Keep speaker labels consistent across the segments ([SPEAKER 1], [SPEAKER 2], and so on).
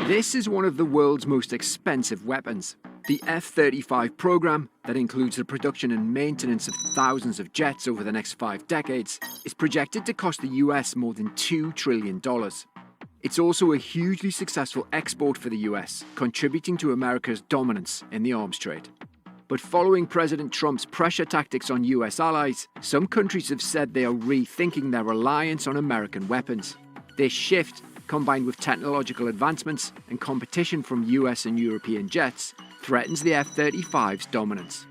[SPEAKER 1] This is one of the world's most expensive weapons. The F-35 program, that includes the production and maintenance of thousands of jets over the next 5 decades, is projected to cost the US more than $2 trillion. It's also a hugely successful export for the US, contributing to America's dominance in the arms trade. But following President Trump's pressure tactics on US allies, some countries have said they are rethinking their reliance on American weapons. This shift, combined with technological advancements and competition from US and European jets, threatens the F-35's dominance.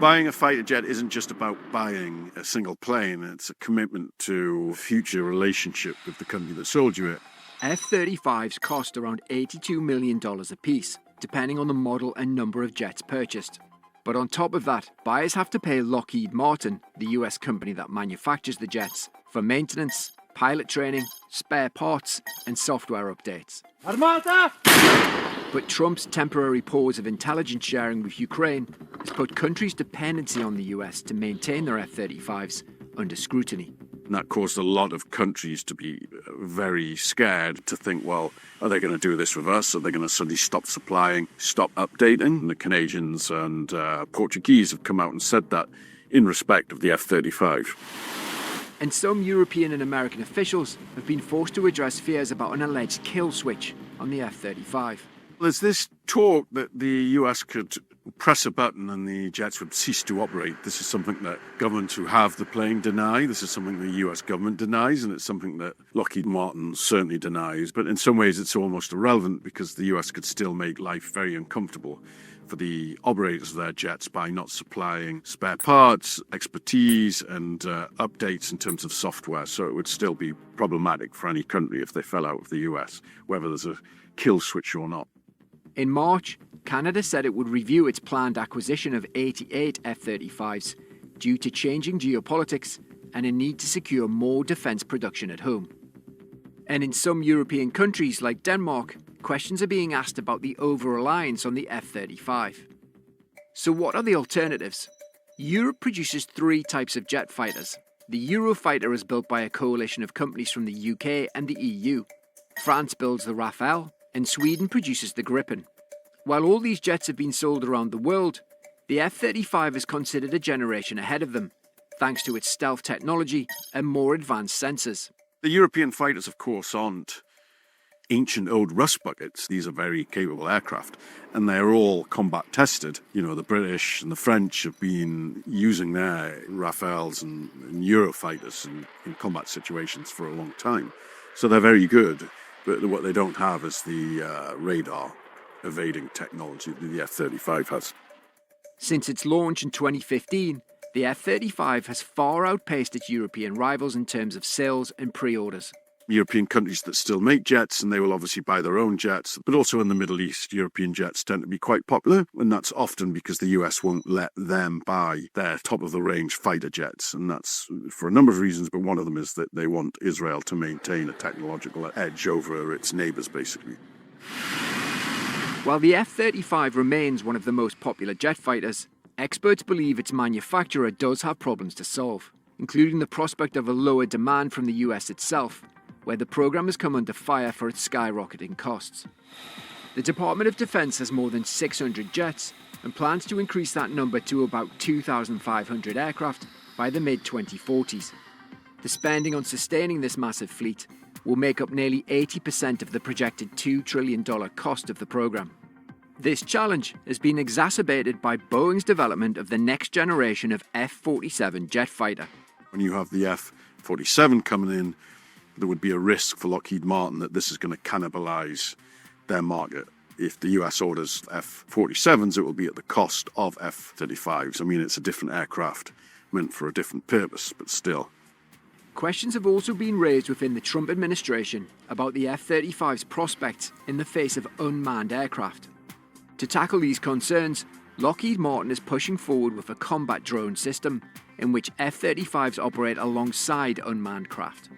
[SPEAKER 2] Buying a fighter jet isn't just about buying a single plane, it's a commitment to a future relationship with the company that sold you it.
[SPEAKER 1] F-35s cost around $82 million apiece, depending on the model and number of jets purchased. But on top of that, buyers have to pay Lockheed Martin, the US company that manufactures the jets, for maintenance, pilot training, spare parts, and software updates.
[SPEAKER 3] Armata!
[SPEAKER 1] But Trump's temporary pause of intelligence sharing with Ukraine has put countries' dependency on the US to maintain their F-35s under scrutiny.
[SPEAKER 2] And that caused a lot of countries to be very scared, to think, well, are they going to do this with us? Are they going to suddenly stop supplying, stop updating? And the Canadians and Portuguese have come out and said that in respect of the F-35.
[SPEAKER 1] And some European and American officials have been forced to address fears about an alleged kill switch on the F-35.
[SPEAKER 2] There's this talk that the US could press a button and the jets would cease to operate. This is something that governments who have the plane deny. This is something the US government denies, and it's something that Lockheed Martin certainly denies. But in some ways it's almost irrelevant, because the US could still make life very uncomfortable for the operators of their jets by not supplying spare parts, expertise, and updates in terms of software. So it would still be problematic for any country if they fell out of the US, whether there's a kill switch or not.
[SPEAKER 1] In March, Canada said it would review its planned acquisition of 88 F-35s due to changing geopolitics and a need to secure more defence production at home. And in some European countries like Denmark, questions are being asked about the over-reliance on the F-35. So what are the alternatives? Europe produces 3 types of jet fighters. The Eurofighter is built by a coalition of companies from the UK and the EU. France builds the Rafale, and Sweden produces the Gripen. While all these jets have been sold around the world, the F-35 is considered a generation ahead of them, thanks to its stealth technology and more advanced sensors.
[SPEAKER 2] The European fighters, of course, aren't ancient old rust buckets. These are very capable aircraft, and they're all combat tested. You know, the British and the French have been using their Rafales and Eurofighters in combat situations for a long time. So they're very good, but what they don't have is the radar evading technology that the F-35 has.
[SPEAKER 1] Since its launch in 2015, the F-35 has far outpaced its European rivals in terms of sales and pre-orders.
[SPEAKER 2] European countries that still make jets, and they will obviously buy their own jets, but also in the Middle East, European jets tend to be quite popular, and that's often because the US won't let them buy their top-of-the-range fighter jets, and that's for a number of reasons, but one of them is that they want Israel to maintain a technological edge over its neighbours, basically.
[SPEAKER 1] While the F-35 remains one of the most popular jet fighters, experts believe its manufacturer does have problems to solve, including the prospect of a lower demand from the US itself, where the program has come under fire for its skyrocketing costs. The Department of Defense has more than 600 jets and plans to increase that number to about 2,500 aircraft by the mid-2040s. The spending on sustaining this massive fleet will make up nearly 80% of the projected $2 trillion cost of the program. This challenge has been exacerbated by Boeing's development of the next generation of F-47 jet fighter.
[SPEAKER 2] When you have the F-47 coming in, there would be a risk for Lockheed Martin that this is going to cannibalize their market. If the US orders F-47s, it will be at the cost of F-35s. I mean, it's a different aircraft meant for a different purpose, but still.
[SPEAKER 1] Questions have also been raised within the Trump administration about the F-35's prospects in the face of unmanned aircraft. To tackle these concerns, Lockheed Martin is pushing forward with a combat drone system in which F-35s operate alongside unmanned craft.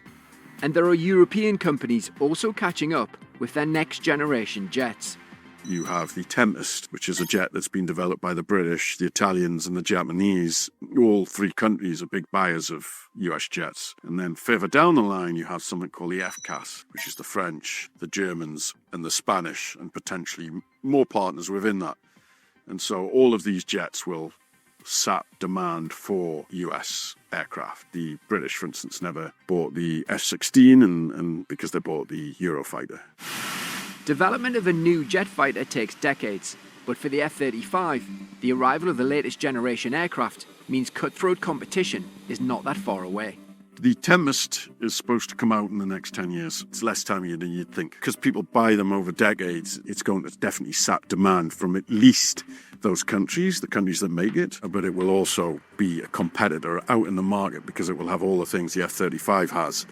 [SPEAKER 1] And there are European companies also catching up with their next-generation jets.
[SPEAKER 2] you have the Tempest, which is a jet that's been developed by the British, the Italians and the Japanese. All three countries are big buyers of US jets. And then further down the line, you have something called the FCAS, which is the French, the Germans and the Spanish, and potentially more partners within that. And so all of these jets will sap demand for US aircraft. The British, for instance, never bought the F-16 and because they bought the Eurofighter.
[SPEAKER 1] Development of a new jet fighter takes decades, but for the F-35, the arrival of the latest generation aircraft means cutthroat competition is not that far away.
[SPEAKER 2] The Tempest is supposed to come out in the next 10 years. It's less time than you'd think. Because people buy them over decades, it's going to definitely sap demand from at least those countries, the countries that make it, but it will also be a competitor out in the market because it will have all the things the F-35 has.